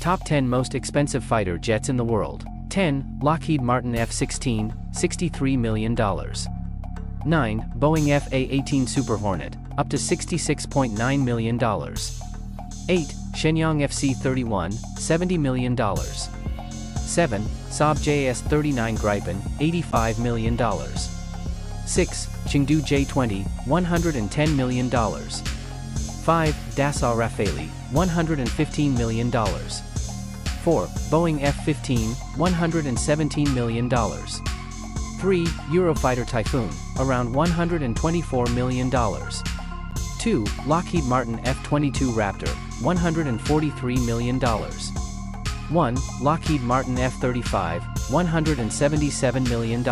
Top 10 most expensive fighter jets in the world. 10. Lockheed Martin F-16, $63 million. 9. Boeing F/A-18 Super Hornet, up to $66.9 million. 8. Shenyang FC-31, $70 million. 7. Saab JS-39 Gripen, $85 million. 6. Chengdu J-20, $110 million. 5. Dassault Rafale, $115 million. 4. Boeing F-15, $117 million. 3. Eurofighter Typhoon, around $124 million. 2. Lockheed Martin F-22 Raptor, $143 million. 1. Lockheed Martin F-35, $177 million.